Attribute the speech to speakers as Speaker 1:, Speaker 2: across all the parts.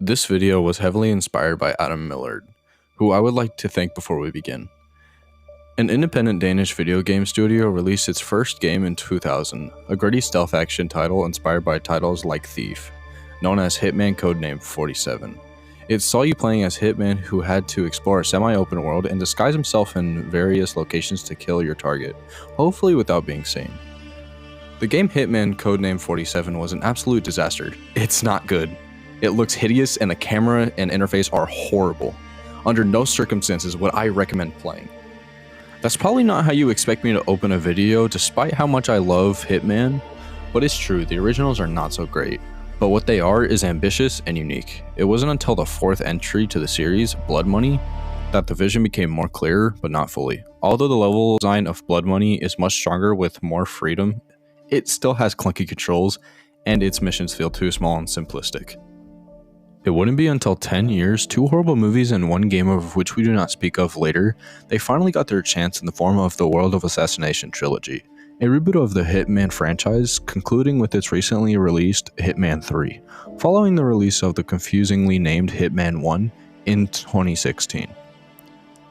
Speaker 1: This video was heavily inspired by Adam Millard, who I would like to thank before we begin. An independent Danish video game studio released its first game in 2000, a gritty stealth action title inspired by titles like Thief, known as Hitman codename 47. It saw you playing as Hitman who had to explore a semi-open world and disguise himself in various locations to kill your target, hopefully without being seen. The game Hitman codename 47 was an absolute disaster. It's not good. It looks hideous and the camera and interface are horrible. Under no circumstances would I recommend playing. That's probably not how you expect me to open a video despite how much I love Hitman, but it's true, the originals are not so great. But what they are is ambitious and unique. It wasn't until the fourth entry to the series, Blood Money, that the vision became more clear, but not fully. Although the level design of Blood Money is much stronger with more freedom, it still has clunky controls, and its missions feel too small and simplistic. It wouldn't be until 10 years, 2 horrible movies and 1 game of which we do not speak of later, they finally got their chance in the form of the World of Assassination trilogy, a reboot of the Hitman franchise, concluding with its recently released Hitman 3, following the release of the confusingly named Hitman 1 in 2016.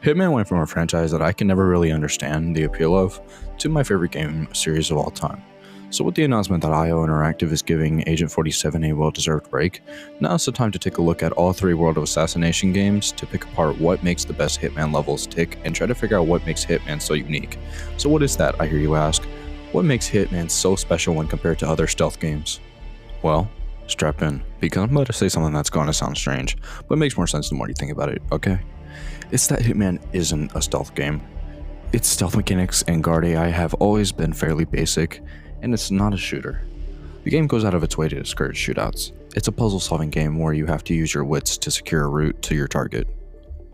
Speaker 1: Hitman went from a franchise that I can never really understand the appeal of to my favorite game series of all time. So with the announcement that IO Interactive is giving Agent 47 a well-deserved break, now's the time to take a look at all 3 World of Assassination games to pick apart what makes the best Hitman levels tick and try to figure out what makes Hitman so unique. So what is that, I hear you ask? What makes Hitman so special when compared to other stealth games? Well, strap in, because I'm about to say something that's going to sound strange, but it makes more sense the more you think about it, okay? It's that Hitman isn't a stealth game. Its stealth mechanics and guard AI have always been fairly basic, and it's not a shooter. The game goes out of its way to discourage shootouts. It's a puzzle-solving game where you have to use your wits to secure a route to your target.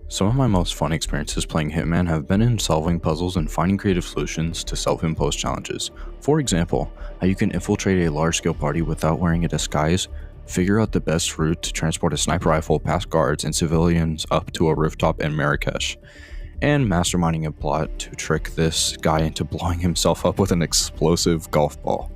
Speaker 1: Some of my most fun experiences playing Hitman have been in solving puzzles and finding creative solutions to self-imposed challenges. For example, how you can infiltrate a large-scale party without wearing a disguise, figure out the best route to transport a sniper rifle past guards and civilians up to a rooftop in Marrakesh, and masterminding a plot to trick this guy into blowing himself up with an explosive golf ball.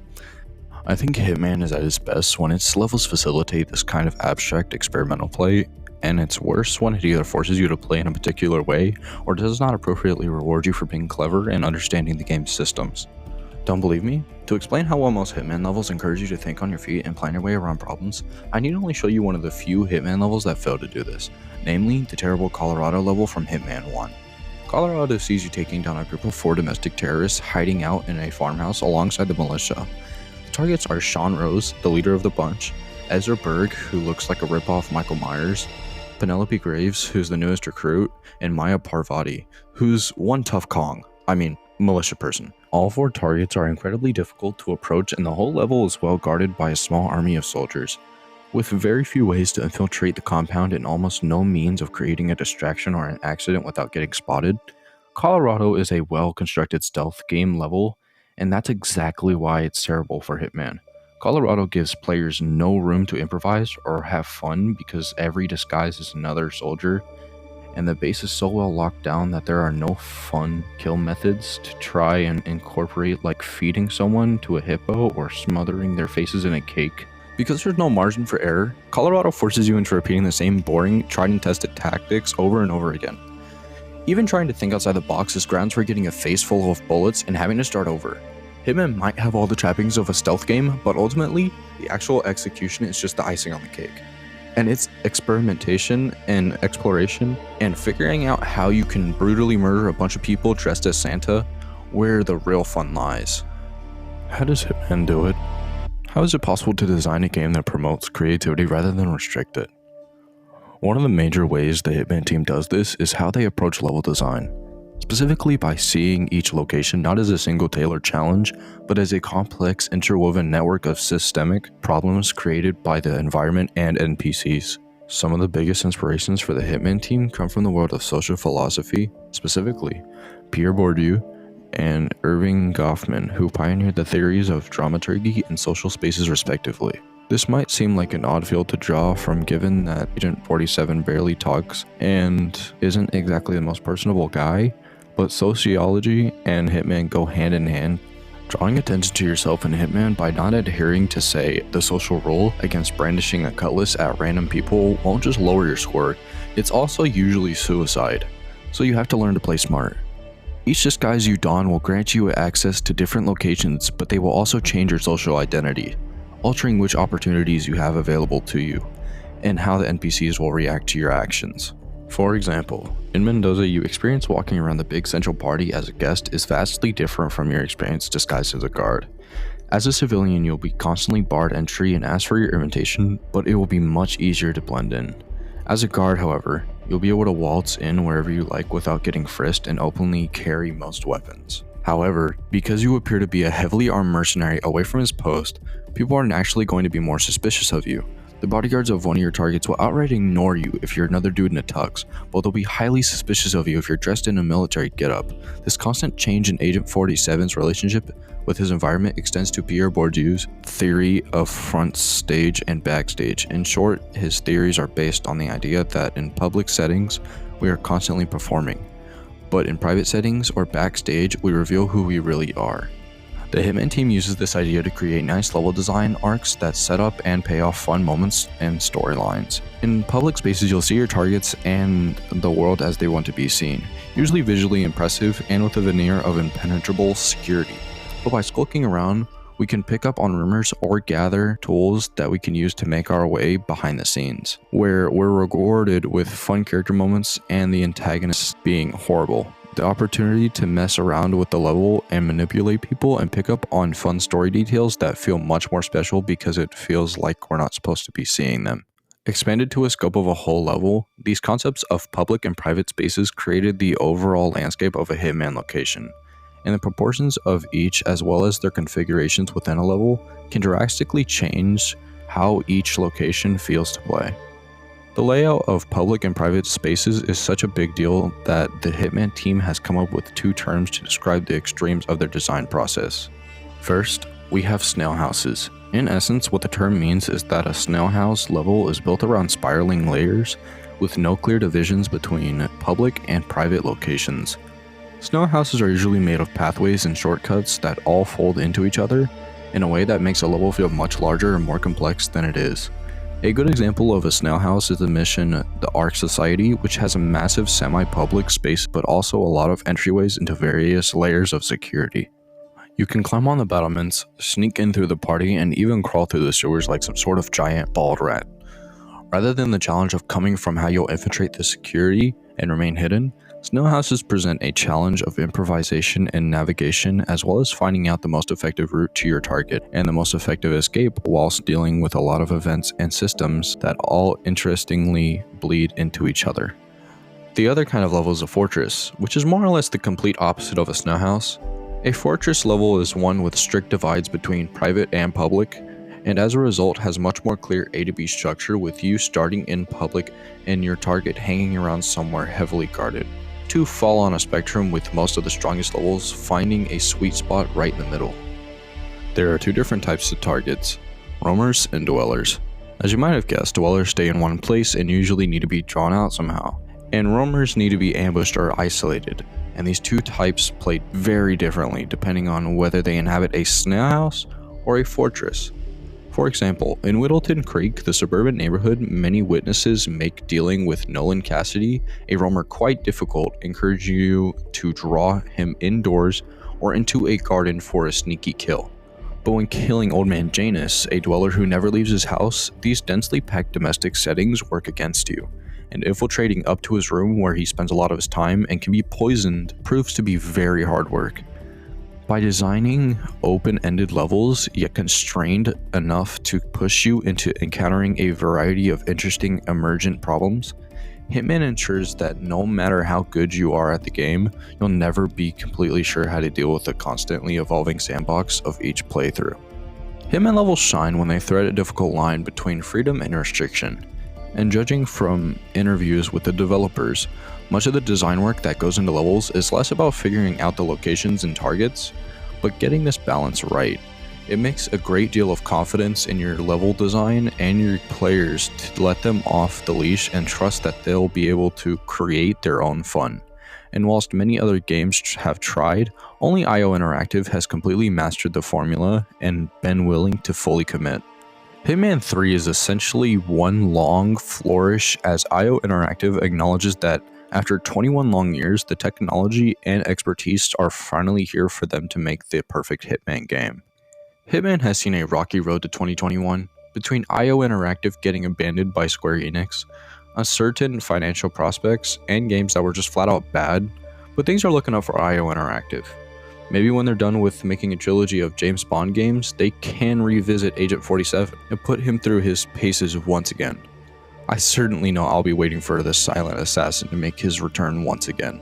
Speaker 1: I think Hitman is at its best when its levels facilitate this kind of abstract experimental play, and it's worse when it either forces you to play in a particular way or does not appropriately reward you for being clever and understanding the game's systems. Don't believe me? To explain how well most Hitman levels encourage you to think on your feet and plan your way around problems, I need only show you one of the few Hitman levels that fail to do this, namely the terrible Colorado level from Hitman 1. Colorado sees you taking down a group of 4 domestic terrorists hiding out in a farmhouse alongside the militia. The targets are Sean Rose, the leader of the bunch, Ezra Berg, who looks like a ripoff Michael Myers, Penelope Graves, who's the newest recruit, and Maya Parvati, who's one tough militia person. All 4 targets are incredibly difficult to approach, and the whole level is well guarded by a small army of soldiers. With very few ways to infiltrate the compound and almost no means of creating a distraction or an accident without getting spotted, Colorado is a well-constructed stealth game level, and that's exactly why it's terrible for Hitman. Colorado gives players no room to improvise or have fun because every disguise is another soldier, and the base is so well locked down that there are no fun kill methods to try and incorporate, like feeding someone to a hippo or smothering their faces in a cake. Because there's no margin for error, Colorado forces you into repeating the same boring, tried and tested tactics over and over again. Even trying to think outside the box is grounds for getting a face full of bullets and having to start over. Hitman might have all the trappings of a stealth game, but ultimately, the actual execution is just the icing on the cake. And it's experimentation and exploration and figuring out how you can brutally murder a bunch of people dressed as Santa where the real fun lies. How does Hitman do it? How is it possible to design a game that promotes creativity rather than restrict it? One of the major ways the Hitman team does this is how they approach level design, specifically by seeing each location not as a single tailored challenge, but as a complex interwoven network of systemic problems created by the environment and NPCs. Some of the biggest inspirations for the Hitman team come from the world of social philosophy, specifically Pierre Bourdieu and Erving Goffman, who pioneered the theories of dramaturgy and social spaces respectively. This might seem like an odd field to draw from given that Agent 47 barely talks and isn't exactly the most personable guy, but sociology and Hitman go hand in hand, Drawing attention to yourself in Hitman by not adhering to, say, the social rule against brandishing a cutlass at random people won't just lower your score, it's also usually suicide, so you have to learn to play smart. Each disguise you don will grant you access to different locations, but they will also change your social identity, altering which opportunities you have available to you, and how the NPCs will react to your actions. For example, in Mendoza, you experience walking around the big central party as a guest is vastly different from your experience disguised as a guard. As a civilian, you'll be constantly barred entry and asked for your invitation, but it will be much easier to blend in. As a guard, however, you'll be able to waltz in wherever you like without getting frisked and openly carry most weapons. However, because you appear to be a heavily armed mercenary away from his post, people are naturally going to be more suspicious of you. The bodyguards of one of your targets will outright ignore you if you're another dude in a tux, but they'll be highly suspicious of you if you're dressed in a military getup. This constant change in Agent 47's relationship with his environment extends to Pierre Bourdieu's theory of front stage and backstage. In short, his theories are based on the idea that in public settings, we are constantly performing, but in private settings or backstage, we reveal who we really are. The Hitman team uses this idea to create nice level design arcs that set up and pay off fun moments and storylines. In public spaces, you'll see your targets and the world as they want to be seen, usually visually impressive and with a veneer of impenetrable security. But by skulking around, we can pick up on rumors or gather tools that we can use to make our way behind the scenes, where we're rewarded with fun character moments and the antagonists being horrible. The opportunity to mess around with the level and manipulate people and pick up on fun story details that feel much more special because it feels like we're not supposed to be seeing them. Expanded to a scope of a whole level, these concepts of public and private spaces created the overall landscape of a Hitman location, and the proportions of each as well as their configurations within a level can drastically change how each location feels to play. The layout of public and private spaces is such a big deal that the Hitman team has come up with two terms to describe the extremes of their design process. First, we have snail houses. In essence, what the term means is that a snail house level is built around spiraling layers with no clear divisions between public and private locations. Snail houses are usually made of pathways and shortcuts that all fold into each other in a way that makes a level feel much larger and more complex than it is. A good example of a snail house is the mission The Ark Society, which has a massive semi-public space but also a lot of entryways into various layers of security. You can climb on the battlements, sneak in through the party, and even crawl through the sewers like some sort of giant bald rat. Rather than the challenge of coming from how you'll infiltrate the security and remain hidden, snail houses present a challenge of improvisation and navigation, as well as finding out the most effective route to your target and the most effective escape whilst dealing with a lot of events and systems that all interestingly bleed into each other. The other kind of level is a fortress, which is more or less the complete opposite of a snail house. A fortress level is one with strict divides between private and public, and as a result has much more clear A to B structure, with you starting in public and your target hanging around somewhere heavily guarded. Two fall on a spectrum, with most of the strongest levels finding a sweet spot right in the middle. There are two different types of targets, roamers and dwellers. As you might have guessed, dwellers stay in one place and usually need to be drawn out somehow, and roamers need to be ambushed or isolated, and these two types play very differently depending on whether they inhabit a snail house or a fortress. For example, in Whittleton Creek, the suburban neighborhood many witnesses make dealing with Nolan Cassidy, a roamer, quite difficult, encouraging you to draw him indoors or into a garden for a sneaky kill. But when killing Old Man Janus, a dweller who never leaves his house, these densely packed domestic settings work against you, and infiltrating up to his room where he spends a lot of his time and can be poisoned proves to be very hard work. By designing open-ended levels, yet constrained enough to push you into encountering a variety of interesting emergent problems, Hitman ensures that no matter how good you are at the game, you'll never be completely sure how to deal with the constantly evolving sandbox of each playthrough. Hitman levels shine when they thread a difficult line between freedom and restriction, and judging from interviews with the developers, much of the design work that goes into levels is less about figuring out the locations and targets, but getting this balance right. It makes a great deal of confidence in your level design and your players to let them off the leash and trust that they'll be able to create their own fun. and whilst many other games have tried, only IO Interactive has completely mastered the formula and been willing to fully commit. Hitman 3 is essentially one long flourish as IO Interactive acknowledges that after 21 long years, the technology and expertise are finally here for them to make the perfect Hitman game. Hitman has seen a rocky road to 2021, between IO Interactive getting abandoned by Square Enix, uncertain financial prospects, and games that were just flat out bad, but things are looking up for IO Interactive. Maybe when they're done with making a trilogy of James Bond games, they can revisit Agent 47 and put him through his paces once again. I certainly know I'll be waiting for the silent assassin to make his return once again.